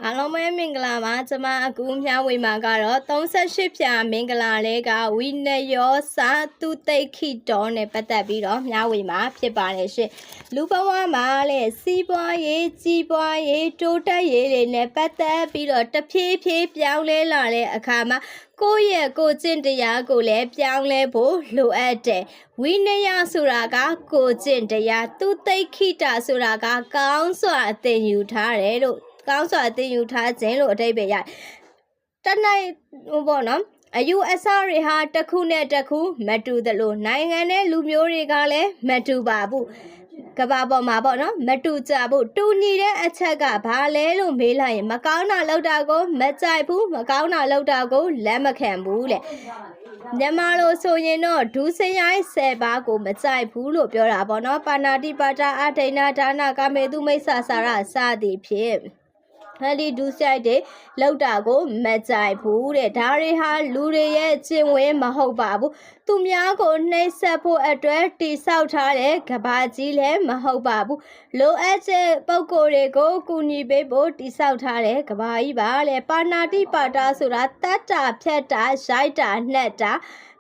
အားလုံးပဲမင်္ဂလာပါကျွန်မအခုမျှဝေမှာကတော့38ဖြာမင်္ဂလာလေးကဝိနယောစာတုတိတ်ခိတော်နဲ့ပတ်သက်ပြီးတော့မျှဝေမှာဖြစ်ပါတယ်ရှင်လူဘဝမှာလေစီးပွားရေးကြီးပွားရေးတိုးတက်ရေးတွေနဲ့ပတ်သက်ပြီးတော့တဖြည်းဖြည်းပြောင်းလဲလာတဲ့အခါမှာကိုယ့်ရဲ့ကိုကျင့်တရားကိုလည်းပြောင်းလဲဖို့လိုအပ်တယ်ဝိနည်းဆိုတာကကိုကျင့်တရားတုတိတ်ခိတာဆိုတာကကောင်းစွာအသင်ယူထားတယ်လို့ကောင်းစွာအသင်ယူထားခြင်းလို့အဓိပ္ပာယ်ရတယ်တနိုင်ပေါ့နော်အယူအဆတွေဟာတစ်ခုနဲ့တစ်ခုမတူသလိုနိုင်ငံနဲ့လူမျိုးတွေကလည်းမတူပါဘူးကဘာပေါ်မှာပေါ့နော်မတူကြဘူးတူညီတဲ့အချက်ကဘာလဲလို့မေးလိုက်ရင်မကောင်းတာလောက်တာကိုမကြိုက်ဘူးမကောင်းတာလောက်တာကိုလက်မခံဘူးလေမြန်မာလိုဆိုရင်တော့ဒုစရိုက်10ပါးကိုမကြိုက်ဘူးလို့ပြောတာပေါ့နော်ပါဏာတိပါဒအဋိဏဒါနကာမေတုမိစ္ဆာစာရစသည်ဖြင့်ဒီဒုစရိုက်တွေလောက်တာကိုမကြိုက်ဘူးတဲ့ဒါတွေဟာလူတွေရဲ့ကျင့်ဝတ်မဟုတ်ပါဘူးသူများကိုနှိပ်စက်ဖို့အတွက်တိဆောက်ထားတဲ့ကဘာကြီးလည်းမဟုတ်ပါဘူးလိုအပ်တဲ့ပုံကိုယ်တွေကိုကူညီပေးဖို့တိဆောက်ထားတဲ့ကဘာကြီးပါလေပါဏာတိပါဒဆိုတာတတ်တာဖြတ်တာရိုက်တာနှက်တာ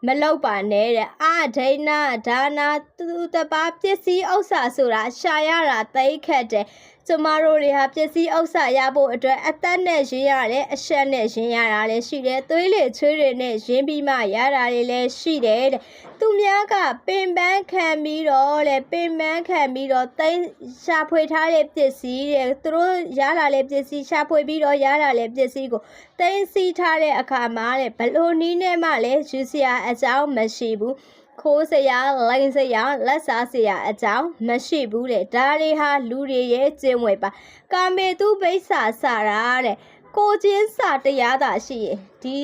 မလောက်ပါနဲ့တဲ့အဒိဏဒါနာသူတပါပစ္စည်းဥစ္စာဆိုတာရှာရတာသိခက်တယ်ကျမတို့တွေဟာပစ္စည်းဥစ္စာရဖို့အတွက်အသက်နဲ့ရင်းရတယ်အရှက်နဲ့ရင်းရတာလည်းရှိတယ်သွေးလေချွေးတွေနဲ့ရင်းပြီးမှရတာတွေလည်းရှိတယ်တဲ့သူများကပင်ပန်းခံပြီးတော့လေပင်ပန်းခံပြီးတော့တိတ်ရှာဖွေထားတဲ့ပစ္စည်းတွေသူတို့ရလာတဲ့ပစ္စည်းရှာဖွေပြီးတော့ရလာတဲ့ပစ္စည်းကိုတိတ်စီထားတဲ့အခါမှာတဲ့ဘလို့နီးနဲ့မှလည်းယူစရာအကြောင်းမရှိဘူးခိုးစရာလိန်စရာလက်စားစရာအကြောင်းမရှိဘူးတဲ့ဒါတွေဟာလူတွေရဲ့ကျင့်ဝတ်ပါကာမေတုဘိဆာစာရာတဲ့ကိုချင်းစာတရားသာရှိရင်ဒီ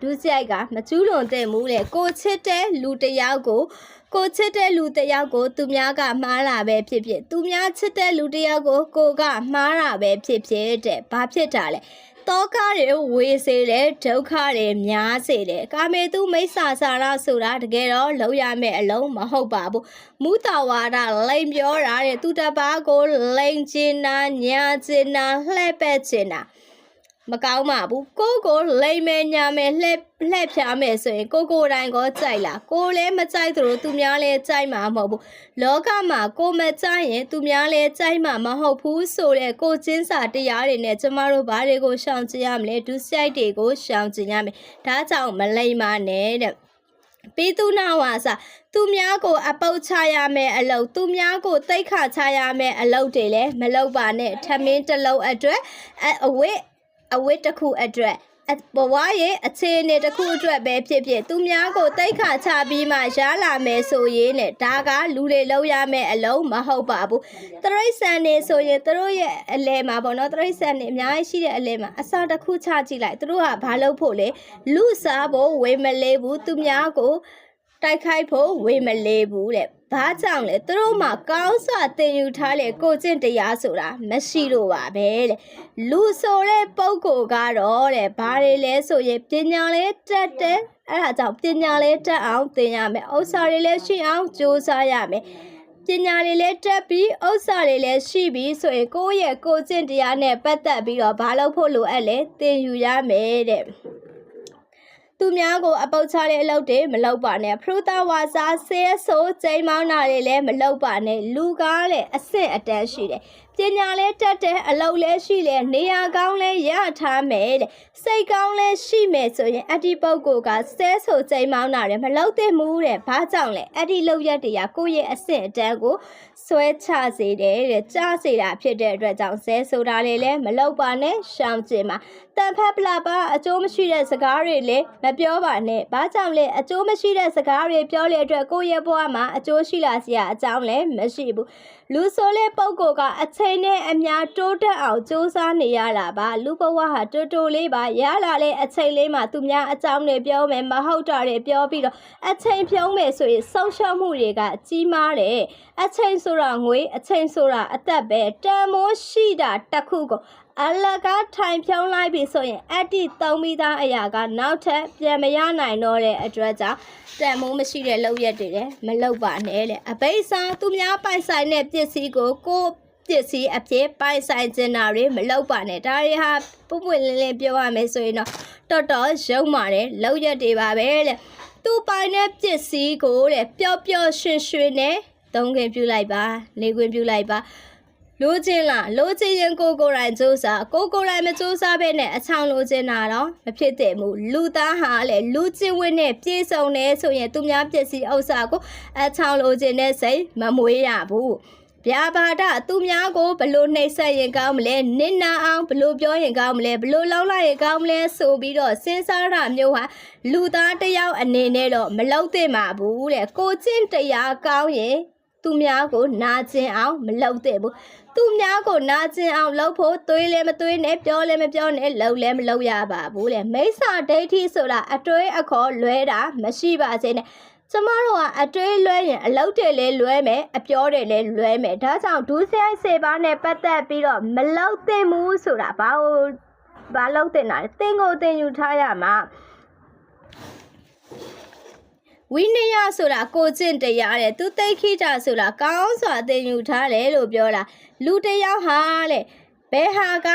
ဒုစရိုက်ကမကျူးလွန်တဲ့မူတဲ့ကိုချစ်တဲ့လူတယောက်ကိုချစ်တဲ့လူတယောက်ကိုသူများကမှားတာပဲဖြစ်ဖြစ်သူများချစ်တဲ့လူတယောက်ကိုကမှားတာပဲဖြစ်ဖြစ်တဲ့ဘာဖြစ်တာလဲတောကတွေဝေစေတယ်ဒုက္ခတွေများစေတယ်ကာမေတုမိစ္ဆာစာရဆိုတာတကယ်တော့လောက်ရမယ့်အလုံးမဟုတ်ပါဘူးမူတဝါဒလိန်ပြောတာတဲ့သူတပားကိုလိန်ကျင်နာညာကျင်နာလှဲ့ပက်ကျင်နာမကောင်းပါဘူးကိုလိန်မယ်ညာမယ်လှဲ့ဖြားမယ်ဆိုရင်ကိုတိုင်းကိုကြိုက်လားကိုလည်းမကြိုက်သလိုသူများလည်းကြိုက်မှာမဟုတ်ဘူးလောကမှာကိုမကြိုက်ရင်သူများလည်းကြိုက်မှာမဟုတ်ဘူးဆိုတဲ့ကိုချင်းစာတရားတွေနဲ့ကျမတို့ဘာတွေကိုရှောင်ကျဉ်ရမလဲဒုစရိုက်တွေကိုရှောင်ကျဉ်ရမယ်ဒါကြောင့်မလိမ္မာနဲ့တဲ့ပိတုနာဝါစာသူများကိုအပုတ်ချရမယ်အလုပ်သူများကိုတိတ်ခါချရမယ်အလုပ်တွေလည်းမလုပ်ပါနဲ့ထမင်းတစ်လုံးအတွက်အဝတ်တစ်ခုအတွက်ဘဝရဲ့အခြေအနေတစ်ခုအတွက်ပဲဖြစ်ဖြစ်သူများကိုတိတ်ခါချပြီးမှရလာမယ်ဆိုရင်နဲ့ဒါကလူတွေလောက်ရမယ်အလုံးမဟုတ်ပါဘူးတရိษံနေဆိုရင်သူတို့ရဲ့အလဲမှာပေါ့နော်တရိษံနေအများကြီးရှိတဲ့အလဲမှာအစာတစ်ခုချကြည့်လိုက်သူတို့ကဘာလုပ်ဖို့လဲလူစားဖို့ဝေမလေးဘူးသူများကိုတိုက်ခိုက်ဖို့ဝေမလေးဘူးတဲ့ဘာကြောင့်လဲသူတို့မှာကောင်းစွာသင်ယူထားတဲ့ကိုကျင့်တရားဆိုတာမရှိလို့ပါပဲတဲ့လူဆိုတဲ့ပုဂ္ဂိုလ်ကတော့တဲ့ဘာတွေလဲဆိုရင်ပညာလေးတက်တယ်အဲ့ဒါကြောင့်ပညာလေးတက်အောင်သင်ရမယ်ဥစ္စာတွေလည်းရှိအောင်ကြိုးစားရမယ်ပညာတွေလည်းတက်ပြီးဥစ္စာတွေလည်းရှိပြီးဆိုရင်ကိုယ့်ရဲ့ကိုကျင့်တရားနဲ့ပတ်သက်ပြီးတော့ဘာလုပ်ဖို့လိုအပ်လဲသင်ယူရမယ်တဲ့သူများကိုအပုတ်ချတဲ့အလုပ်တွေမလုပ်ပါနဲ့ဖရုသဝါစာဆဲဆိုးချိန်မောင်းတာတွေလည်းမလုပ်ပါနဲ့လူကားလည်းအဆင့်အတန်းရှိတယ်ပညာလည်းတက်တဲ့အလုပ်လည်းရှိတယ်နေရာကောင်းလည်းရထားမယ်တဲ့စိတ်ကောင်းလည်းရှိမယ်ဆိုရင်အဒီပုဂ္ဂိုလ်ကဆဲဆိုချိန်မောင်းတာတွေမလုပ်သင့်ဘူးတဲ့ဘာကြောင့်လဲအဒီလုပ်ရက်တွေကကိုယ့်ရဲ့အဆင့်အတန်းကိုဆွဲချစေတယ်တဲ့ကြားစေတာဖြစ်တဲ့အတွက်ကြောင့်ဆဲဆိုတာလေးလည်းမလုပ်ပါနဲ့ရှောင်ကျဉ်ပါတန်ဖက်ပလာပါအကျိုးမရှိတဲ့စကားတွေလည်းမပြောပါနဲ့ဘာကြောင့်လဲအကျိုးမရှိတဲ့စကားတွေပြောတဲ့အတွက်ကိုယ့်ရဲ့ဘဝမှာအကျိုးရှိလာစရာအကြောင်းလည်းမရှိဘူးလူဆိုတဲ့ပုဂ္ဂိုလ်ကအချိန်နဲ့အများတိုးတက်အောင်စူးစမ်းနေရတာပါလူဘဝဟာတိုးလေးပါရလာတဲ့အချိန်လေးမှာသူများအကြောင်းတွေပြောမယ်မဟုတ်တာတွေပြောပြီးတော့အချိန်ဖြုံးမယ်ဆိုရင်ဆုံးရှုံးမှုတွေကကြီးမားတယ်အချိန်ဆိုတာငွေအချိန်ဆိုတာအသက်ပဲတန်မိုးရှိတာတစ်ခုကိုအလကားထိုင်ဖြုံးလိုက်ပြီဆိုရင်အတ္တိသုံးပြီးသားအရာကနောက်ထပ်ပြန်မရနိုင်တော့တဲ့အတွက်ကြောင့်တန်မိုးမရှိတဲ့လုပ်ရက်တွေလည်းမလုပ်ပါနဲ့တဲ့အဘိဓါသူများပိုင်ဆိုင်တဲ့ပစ္စည်းကို ပစ္စည်းအဖြစ်ပိုင်ဆိုင်ကျင်တာတွေမလုပ်ပါနဲ့ဒါတွေဟာပွပွလင်းလင်းပြောရမယ်ဆိုရင်တော့တော်ရုံပါတယ်လောက်ရက်တွေပါပဲလေသူပိုင်တဲ့ပစ္စည်းကိုတဲ့ပျော့ပျော့ရွှင်ရွှင်နဲ့သုံးခွင့်ပြုလိုက်ပါနေခွင့်ပြုလိုက်ပါလိုချင်လားလိုချင်ရင်ကိုယ်တိုင်စူးစားကိုယ်တိုင်မစူးစားဘဲနဲ့အချောင်လိုချင်တာတော့မဖြစ်တဲ့မူလူသားဟာလေလူချင်းဝင်းနဲ့ပြေဆုံးနေဆိုရင်သူများပစ္စည်းဥစ္စာကိုအချောင်လိုချင်တဲ့စိတ်မမွေးရဘူးဗျာပါဒသူများကိုဘလို့နှိပ်စက်ရင်ကောင်းမလဲနစ်နာအောင်ဘလို့ပြောရင်ကောင်းမလဲဘလို့လောင်းလိုက်ရင်ကောင်းမလဲဆိုပြီးတော့စဉ်းစားတာမျိုးဟာလူသားတစ်ယောက်အနေနဲ့တော့မလုပ်သင့်ပါဘူးတဲ့ကိုချင်းတရားကောင်းရင်သူများကိုနာကျင်အောင်မလုပ်သင့်ဘူးသူများကိုနာကျင်အောင်လုပ်ဖို့သွေးလည်းမသွေးနဲ့ပြောလည်းမပြောနဲ့လှုပ်လည်းမလှုပ်ရပါဘူးတဲ့မိစ္ဆာဒိဋ္ဌိဆိုတာအတွေးအခေါ်လွဲတာမရှိပါစေနဲ့ကျမတို့ကအတွေးလွဲရင်အလုပ်တွေလည်းလွဲမယ်အပြောတွေလည်းလွဲမယ်ဒါကြောင့်ဒုစရိုက်စေပါနဲ့ပတ်သက်ပြီးတော့မလုပ်သင့်ဘူးဆိုတာဘာလုပ်သင့်တာလဲသင်ကိုသင်ယူထားရမှာဝိနည်းဆိုတာကိုကျင့်တရားတဲ့သူသိခိတာဆိုတာကောင်းစွာသင်ယူထားတယ်လို့ပြောတာလူတယောက်ဟာတဲ့ဘယ်ဟာက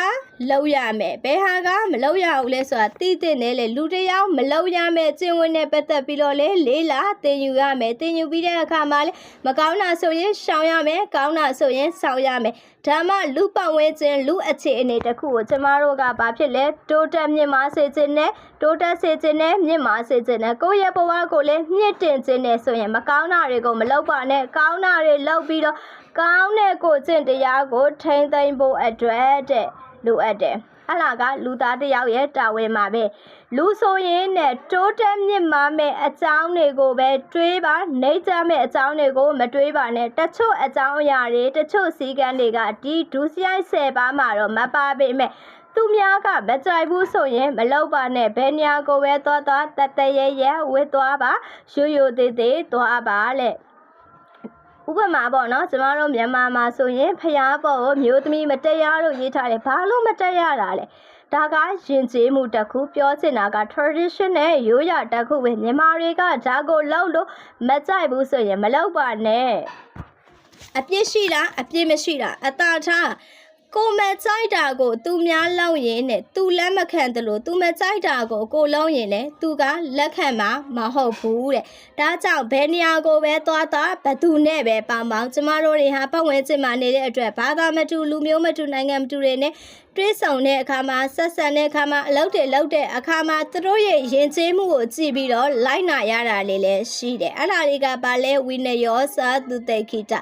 လောက်ရမယ်ဘယ်ဟာကမလောက်ရဘူးလဲဆိုတာသိတဲ့နဲ့လေလူတယောက်မလောက်ရမယ်ကျင့်ဝတ်နဲ့ပတ်သက်ပြီးတော့လေလေးလာသင်ယူရမယ်သင်ယူပြီးတဲ့အခါမှာလေမကောင်းတာဆိုရင်ရှောင်ရမယ်ကောင်းတာဆိုရင်ဆောင်ရမယ်ဒါမှလူပတ်ဝန်းကျင်လူအခြေအနေတစ်ခုကိုကျမတို့ကဘာဖြစ်လဲတိုးတက်မြင့်မားစေခြင်းနဲ့တိုးတက်စေခြင်းနဲ့မြင့်မားစေခြင်းနဲ့ကိုယ့်ရဲ့ဘဝကိုလည်းမြင့်တင်ခြင်းနဲ့ဆိုရင်မကောင်းတာတွေကိုမလုပ်ပါနဲ့ကောင်းတာတွေလုပ်ပြီးတော့ကောင်းတဲ့ကိုကျင့်တရားကိုထိန်းသိမ်းဖို့အတွက်တဲ့လိုအပ်တယ်အလားကလူသားတစ်ယောက်ရဲ့တာဝန်မှာပဲလူဆိုရင်နဲ့တိုးတက်မြင့်မားမဲ့အကြောင်းတွေကိုပဲတွေးပါနှိမ့်ချမဲ့အကြောင်းတွေကိုမတွေးပါနဲ့တချို့အကြောင်းအရာတွေတချို့စည်းကမ်းတွေကဒီဒုစရိုက်10ပါးမှာတော့မပါပေမဲ့သူများကမကြိုက်ဘူးဆိုရင်မလုပ်ပါနဲ့ဘယ်နေရာကိုပဲသွားတတရဲဝစ်သွားပါရိုးသေးသွားပါလေဥပမာပေါ့နော်ကျမတို့မြန်မာမှာဆိုရင်ဖျားပေါ်ကိုမျိုးသမီးမတရားလို့ရေးထားတယ်ဘာလို့မတရားတာလဲဒါကရင်ကျေးမှုတစ်ခုပြောချင်တာက traditional ရိုးရာတစ်ခုပဲမြန်မာတွေကဒါကိုလုပ်လို့မကြိုက်ဘူးဆိုရင်မလုပ်ပါနဲ့အပြစ်ရှိလားအပြစ်မရှိတာအသာထားကိုမကြိုက်တာကိုသူများလောက်ရင်နဲ့သူလက်မခံတယ်လို့သူမကြိုက်တာကိုကိုလုံးရင်လည်းသူကလက်ခံမှာမဟုတ်ဘူးတဲ့ဒါကြောင့်ဘယ်နေရာကိုပဲသွားဘသူနဲ့ပဲပေါင်းကျမတို့တွေဟာပတ်ဝန်းကျင်မှာနေတဲ့အတွက်ဘာသာမတူလူမျိုးမတူနိုင်ငံမတူတွေနဲ့တွေးဆောင်တဲ့အခါမှာဆက်ဆံတဲ့အခါမှာအလုပ်တွေလုပ်တဲ့အခါမှာသူတို့ရဲ့ယဉ်ကျေးမှုကိုကြည့်ပြီးတော့လိုက်နာရတာလေးလည်းရှိတယ်အဲ့ဒါတွေကဘာလဲဝိနယောစာသူတိခိတ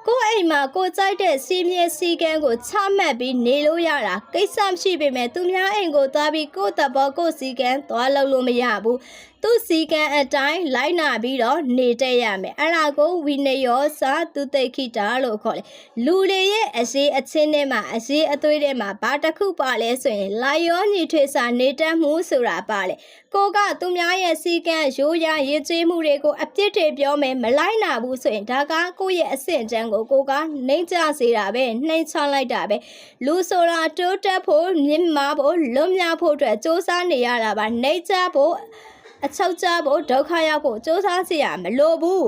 ကိုယ့်အိမ်မှာကိုကြိုက်တဲ့စီးမြဲစည်းကမ်းကိုချမှတ်ပြီးနေလို့ရတာကိစ္စမရှိပေမဲ့သူများအိမ်ကိုသွားပြီးကိုယ့်တဘောကိုယ့်စည်းကမ်းသွားလို့မရဘူးသူစီကံအတိုင်းလိုက်နာပြီးတော့နေတတ်ရမယ်အဲ့ဒါကိုဝိနယောစာသူတိခိတာလို့ခေါ်တယ်လူတွေရဲ့အရေးအချင်းထဲမှာအရေးအသွေးထဲမှာဘာတစ်ခုပါလဲဆိုရင်လာရောညီထွေစာနေတတ်မှုဆိုတာပါလေကိုကသူများရဲ့စီကံရိုးရာရေးကျေးမှုတွေကိုအပြစ်တွေပြောမယ်မလိုက်နာဘူးဆိုရင်ဒါကကိုယ့်ရဲ့အဆင့်အတန်းကိုကိုကနှိမ့်ချစေတာပဲနှိမ့်ချလိုက်တာပဲလူဆိုတာတိုးတက်ဖို့မြင့်မားဖို့လွတ်မြောက်ဖို့အတွက်စ조사နေရတာပါနှိမ့်ချဖို့အချုပ်ချဖို့ဒုက္ခရောက်ဖို့စ조사စီရမလိုဘူး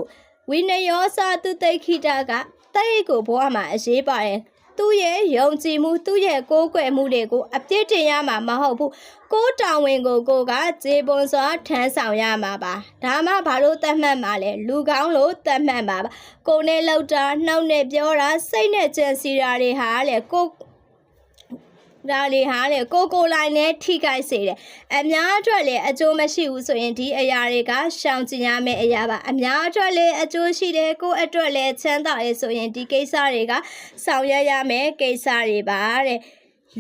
ဝိနယောစာသူတိခိတကတိတ်ကိုဘဝမှာအရေးပါတယ်သူ့ရဲ့ယုံကြည်မှုသူ့ရဲ့ကိုးကွယ်မှုတွေကိုအပြစ်တင်ရမှာမဟုတ်ဘူးကိုတောင်ဝင်ကိုကခြေပွန်စွာထမ်းဆောင်ရမှာပါဒါမှဘာလို့သတ်မှတ်မှာလဲလူကောင်းလို့သတ်မှတ်မှာပါကိုနဲ့လောက်တာနှောက်နဲ့ပြောတာစိတ်နဲ့ကြံစီတာတွေဟာလေကိုဒါလေးဟာလေကိုလိုက်နဲ့ထိခိုက်စေတယ်အများအတွက်လည်းအကျိုးမရှိဘူးဆိုရင်ဒီအရာတွေကရှောင်ကျဉ်ရမယ့်အရာပါအများအတွက်လည်းအကျိုးရှိတယ်ကိုအတွက်လည်းချမ်းသာတယ်ဆိုရင်ဒီကိစ္စတွေကဆောင်ရွက်ရမယ့်ကိစ္စတွေပါတဲ့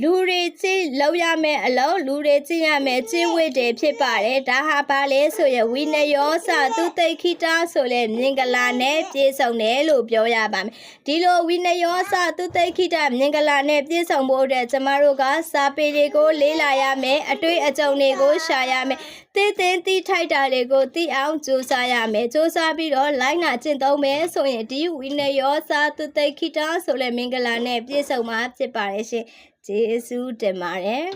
လူတွေကြည့်လောက်ရမယ့်အလုပ်လူတွေကြည့်ရမယ့်ကျင့်ဝတ်တွေဖြစ်ပါတယ်ဒါဟာပါလေဆိုရင်ဝိနယောစာသူတိခိတာဆိုလေမြင်္ဂလာနဲ့ပြည့်စုံတယ်လို့ပြောရပါမယ်ဒီလိုဝိနယောစာသူတိခိတာမြင်္ဂလာနဲ့ပြည့်စုံဖို့အတွက်ကျမတို့ကစာပေတွေကိုလေ့လာရမယ်အတွေ့အကြုံတွေကိုရှာရမယ်တီထိုက်တာတွေကိုသိအောင်ကြိုးစားရမယ်ကြိုးစားပြီးတော့လိုက်နာကျင့်သုံးမယ်ဆိုရင်ဒီဝိနယောစာသူတိခိတာဆိုလေမင်္ဂလာနဲ့ပြည့်စုံမှာဖြစ်ပါတယ်ရှင်ကျေးဇူးတင်ပါတယ်